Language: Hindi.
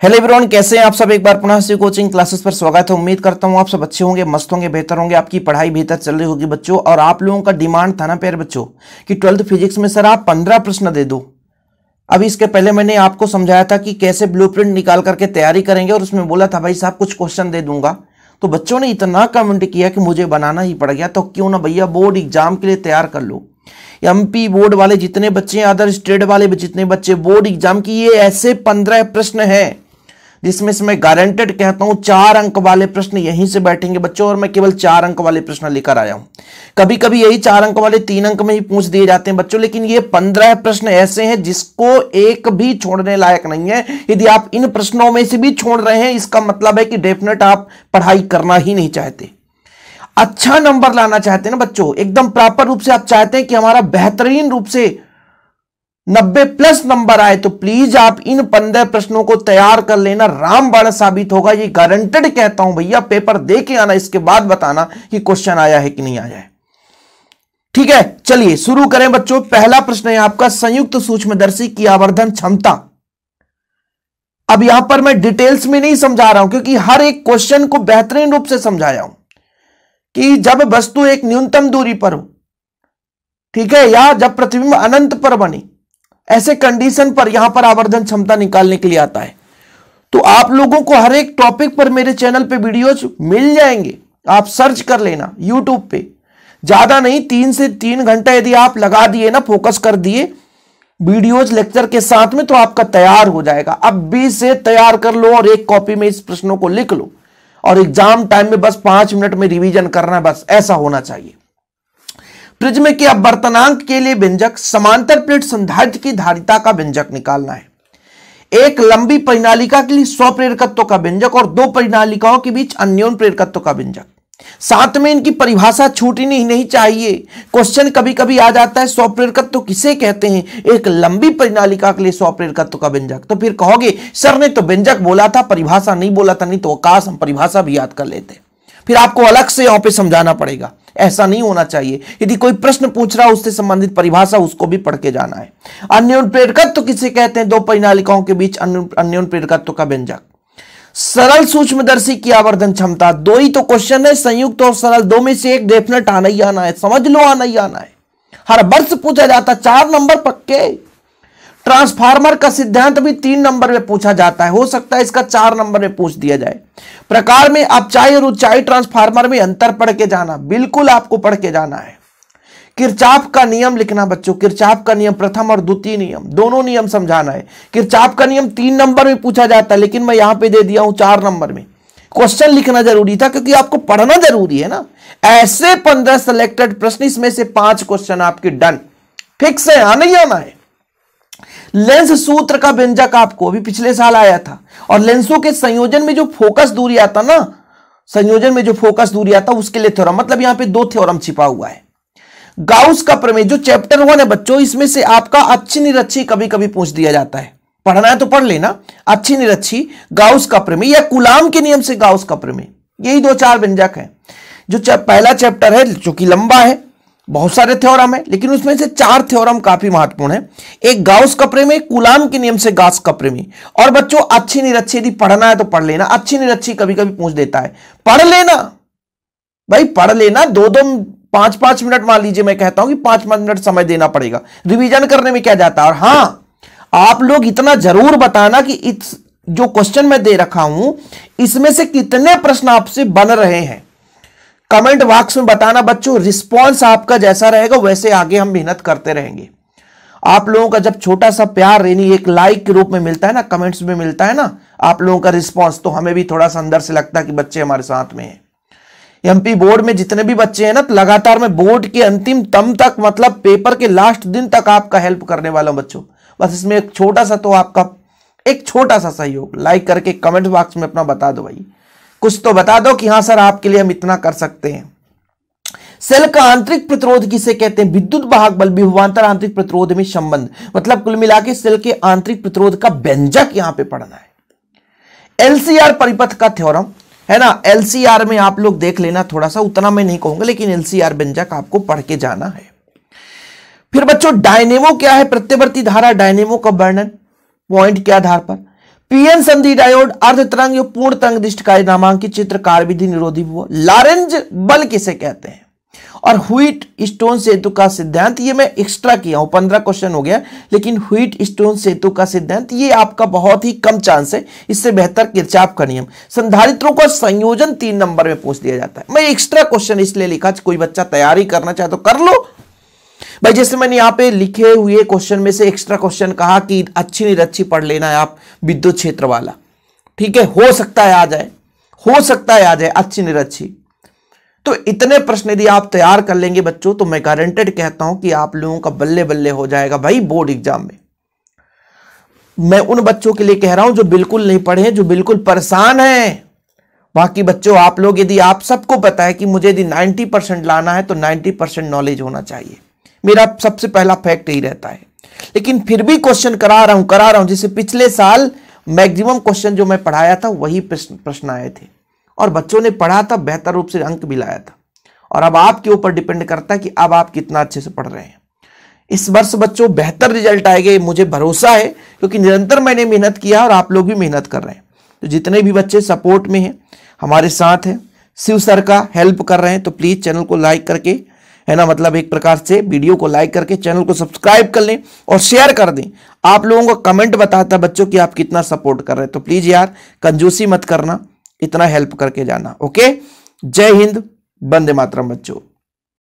हेलो एवरीवन, कैसे हैं आप सब। एक बार पुनः से कोचिंग क्लासेस पर स्वागत है। उम्मीद करता हूं आप सब अच्छे होंगे, मस्त होंगे, बेहतर होंगे, आपकी पढ़ाई बेहतर चल रही होगी बच्चों। और आप लोगों का डिमांड था ना प्यारे बच्चों कि 12th फिजिक्स में सर आप 15 प्रश्न दे दो। अभी इसके पहले मैंने आपको समझाया था कि कैसे ब्लूप्रिंट निकाल करके तैयारी करेंगे और उसमें बोला था भाई साहब कुछ क्वेश्चन दे दूंगा। तो बच्चों ने इतना कमेंट किया कि मुझे बनाना ही पड़ गया। तो क्यों ना भैया बोर्ड एग्जाम के लिए तैयार कर लो। एमपी बोर्ड वाले जितने बच्चे हैं, अदर स्टेट वाले जितने बच्चे, बोर्ड एग्जाम की ये ऐसे 15 प्रश्न हैं जिसमें से मैं गारंटेड कहता हूं 4 अंक वाले प्रश्न यहीं से बैठेंगे बच्चों। और मैं केवल 4 अंक वाले प्रश्न लेकर आया हूं। कभी कभी यही 4 अंक वाले 3 अंक में ही पूछ दिए जाते हैं बच्चों, लेकिन ये 15 प्रश्न ऐसे हैं जिसको एक भी छोड़ने लायक नहीं है। यदि आप इन प्रश्नों में से भी छोड़ रहे हैं, इसका मतलब है कि डेफिनेट आप पढ़ाई करना ही नहीं चाहते, अच्छा नंबर लाना चाहते हैं ना बच्चों। एकदम प्रॉपर रूप से आप चाहते हैं कि हमारा बेहतरीन रूप से 90+ नंबर आए। तो प्लीज आप इन 15 प्रश्नों को तैयार कर लेना, रामबाण साबित होगा। ये गारंटेड कहता हूं भैया। पेपर दे के आना, इसके बाद बताना कि क्वेश्चन आया है कि नहीं आया है। ठीक है, चलिए शुरू करें बच्चों। पहला प्रश्न है आपका, संयुक्त सूक्ष्मदर्शी की आवर्धन क्षमता। अब यहां पर मैं डिटेल्स में नहीं समझा रहा हूं क्योंकि हर एक क्वेश्चन को बेहतरीन रूप से समझाया हूं कि जब वस्तु एक न्यूनतम दूरी पर हो, ठीक है, या जब प्रतिबिंब अनंत पर बने, ऐसे कंडीशन पर यहां पर आवर्धन क्षमता निकालने के लिए आता है। तो आप लोगों को हर एक टॉपिक पर मेरे चैनल पे वीडियोज मिल जाएंगे, आप सर्च कर लेना यूट्यूब पे। ज्यादा नहीं, 3 से 3 घंटा यदि आप लगा दिए ना, फोकस कर दिए वीडियोज लेक्चर के साथ में, तो आपका तैयार हो जाएगा। अब भी से तैयार कर लो और एक कॉपी में इस प्रश्नों को लिख लो और एग्जाम टाइम में बस 5 मिनट में रिवीजन करना, बस ऐसा होना चाहिए। प्रिज्म के अपवर्तनांक के लिए व्यंजक, समांतर प्लेट संधारित्र की धारिता का व्यंजक निकालना है। एक लंबी परिनालिका के लिए स्वप्रेरकत्व का व्यंजक और 2 परिनालिकाओं के बीच अन्योन्य प्रेरकत्व का व्यंजक। साथ में इनकी परिभाषा छूटनी नहीं चाहिए। क्वेश्चन कभी कभी आ जाता है स्वप्रेरकत्व किसे कहते हैं, एक लंबी परिनालिका के लिए स्वप्रेरकत्व का व्यंजक। तो फिर कहोगे सर ने तो व्यंजक बोला था, परिभाषा नहीं बोला था। नहीं तो काश हम परिभाषा भी याद कर लेते, फिर आपको अलग से यहां पे समझाना पड़ेगा। ऐसा नहीं होना चाहिए। यदि कोई प्रश्न पूछ रहा है उससे संबंधित परिभाषा उसको भी पढ़ के जाना है। अन्योन्य प्रेरकत्व किसे कहते हैं, 2 परिनालिकाओं के बीच अन्योन्य प्रेरकत्व का व्यंजक। सरल सूक्ष्मदर्शी की आवर्धन क्षमता, 2 ही तो क्वेश्चन है, संयुक्त और सरल, 2 में से एक डेफिनेट आना ही आना है। समझ लो, आना ही आना है। हर वर्ष पूछा जाता, 4 नंबर पक्के। ट्रांसफार्मर का सिद्धांत भी 3 नंबर में पूछा जाता है, हो सकता है इसका 4 नंबर में पूछ दिया जाए। प्रकार में अपचाई और ऊंचाई ट्रांसफार्मर में अंतर पढ़ के जाना, बिल्कुल आपको पढ़ के जाना है। किरचॉफ का नियम लिखना बच्चों, किरचॉफ का नियम, प्रथम और द्वितीय नियम, दोनों नियम समझाना है। किरचॉफ का नियम 3 नंबर में पूछा जाता है, लेकिन मैं यहां पे दे दिया हूं 4 नंबर में। क्वेश्चन लिखना जरूरी था क्योंकि आपको पढ़ना जरूरी है ना। ऐसे 15 सिलेक्टेड प्रश्न, इसमें से 5 क्वेश्चन आपके डन फिक्स है, आना ही आना है। लेंस सूत्र का व्यंजक आपको अभी पिछले साल आया था। और लेंसों के संयोजन में जो फोकस दूरी आता ना, संयोजन में जो फोकस दूरी आता उसके लिए थ्योरम, मतलब यहां पे 2 थ्योरम छिपा हुआ है। गाउस का प्रमेय जो चैप्टर 1 है बच्चों, इसमें से आपका अच्छी निरच्छी कभी कभी पूछ दिया जाता है। पढ़ना है तो पढ़ लेना। अच्छी निरच्छी, गाउस का प्रमेय या कूलाम के नियम से गाउस का प्रमेय, यही 2-4 व्यंजक है। जो पहला चैप्टर है जो कि लंबा है, बहुत सारे थ्योरम है, लेकिन उसमें से 4 थ्योरम काफी महत्वपूर्ण है। एक गाउस का प्रमेय, कूलाम के नियम से गाउस का प्रमेय। और बच्चों अच्छी निरच्छी यदि पढ़ना है तो पढ़ लेना। अच्छी निरच्छी कभी कभी पूछ देता है, पढ़ लेना भाई, पढ़ लेना। 2-2 5-5 मिनट, मान लीजिए मैं कहता हूं कि 5-5 मिनट समय देना पड़ेगा। रिवीजन करने में क्या जाता है। और हां, आप लोग इतना जरूर बताना कि इस जो क्वेश्चन मैं दे रखा हूं इसमें से कितने प्रश्न आपसे बन रहे हैं। कमेंट बॉक्स में बताना बच्चों। रिस्पॉन्स आपका जैसा रहेगा वैसे आगे हम मेहनत करते रहेंगे। आप लोगों का जब छोटा सा प्यार यानी एक लाइक के रूप में मिलता है ना, कमेंट्स में मिलता है ना आप लोगों का रिस्पॉन्स, तो हमें भी थोड़ा सा अंदर से लगता है कि बच्चे हमारे साथ में हैं। एमपी बोर्ड में जितने भी बच्चे हैं ना, तो लगातार मैं बोर्ड के अंतिम तम तक, मतलब पेपर के लास्ट दिन तक आपका हेल्प करने वाला हूं बच्चों। बस इसमें एक छोटा सा तो आपका एक छोटा सा सहयोग, लाइक करके कमेंट बॉक्स में अपना बता दो भाई, कुछ तो बता दो कि हां सर आपके लिए हम इतना कर सकते हैं। सेल का आंतरिक प्रतिरोध किसे कहते हैं, विद्युत वाहक बल विभवांतर आंतरिक प्रतिरोध में संबंध, मतलब कुल मिला के सेल के आंतरिक प्रतिरोध का व्यंजक यहां पे पढ़ना है। एलसीआर परिपथ का थ्योरम है ना, एलसीआर में आप लोग देख लेना थोड़ा सा, उतना मैं नहीं कहूंगा, लेकिन एलसीआर व्यंजक आपको पढ़ के जाना है। फिर बच्चों डायनेमो क्या है, प्रत्यवर्ती धारा डायनेमो का वर्णन पॉइंट के आधार पर। पीएन संधि डायोड, अर्ध तरंग पूर्ण तरंग दिष्टकाय नामांकित चित्र, कार्यविधि, निरोधी भुवं, लॉरेंज बल किसे कहते हैं, और व्हीट स्टोन सेतु का सिद्धांत, ये मैं एक्स्ट्रा किया हूं, 15 क्वेश्चन हो गया, लेकिन व्हीट स्टोन सेतु का सिद्धांत ये आपका बहुत ही कम चांस है, इससे बेहतर किरचॉफ का नियम। संधारित्रों का संयोजन 3 नंबर में पूछ दिया जाता है। मैं एक्स्ट्रा क्वेश्चन इसलिए लिखा, कोई बच्चा तैयारी करना चाहे तो कर लो भाई। जैसे मैंने यहां पे लिखे हुए क्वेश्चन में से एक्स्ट्रा क्वेश्चन कहा कि अच्छी निरच्छी पढ़ लेना है आप, विद्युत क्षेत्र वाला, ठीक है, हो सकता है आ जाए, हो सकता है आ जाए अच्छी निरच्छी। तो इतने प्रश्न यदि आप तैयार कर लेंगे बच्चों, तो मैं गारंटेड कहता हूं कि आप लोगों का बल्ले बल्ले हो जाएगा भाई बोर्ड एग्जाम में। मैं उन बच्चों के लिए कह रहा हूं जो बिल्कुल नहीं पढ़े, जो बिल्कुल परेशान हैं। बाकी बच्चों आप लोग, यदि आप सबको पता है कि मुझे यदि 90% लाना है तो 90% नॉलेज होना चाहिए, मेरा सबसे पहला फैक्ट यही रहता है। लेकिन फिर भी क्वेश्चन करा रहा हूं। जैसे पिछले साल मैक्सिमम क्वेश्चन जो मैं पढ़ाया था वही प्रश्न आए थे, और बच्चों ने पढ़ा था, बेहतर रूप से अंक भी लाया था। और अब आपके ऊपर डिपेंड करता है कि अब आप कितना अच्छे से पढ़ रहे हैं। इस वर्ष बच्चों बेहतर रिजल्ट आएंगे, मुझे भरोसा है, क्योंकि निरंतर मैंने मेहनत किया और आप लोग भी मेहनत कर रहे हैं। तो जितने भी बच्चे सपोर्ट में हैं, हमारे साथ हैं, शिव सर का हेल्प कर रहे हैं, तो प्लीज चैनल को लाइक करके, है ना, मतलब एक प्रकार से वीडियो को लाइक करके चैनल को सब्सक्राइब कर लें और शेयर कर दें। आप लोगों का कमेंट बताता है बच्चों कि आप कितना सपोर्ट कर रहे हैं। तो प्लीज यार कंजूसी मत करना, इतना हेल्प करके जाना। ओके, जय हिंद, वंदे मातरम बच्चों।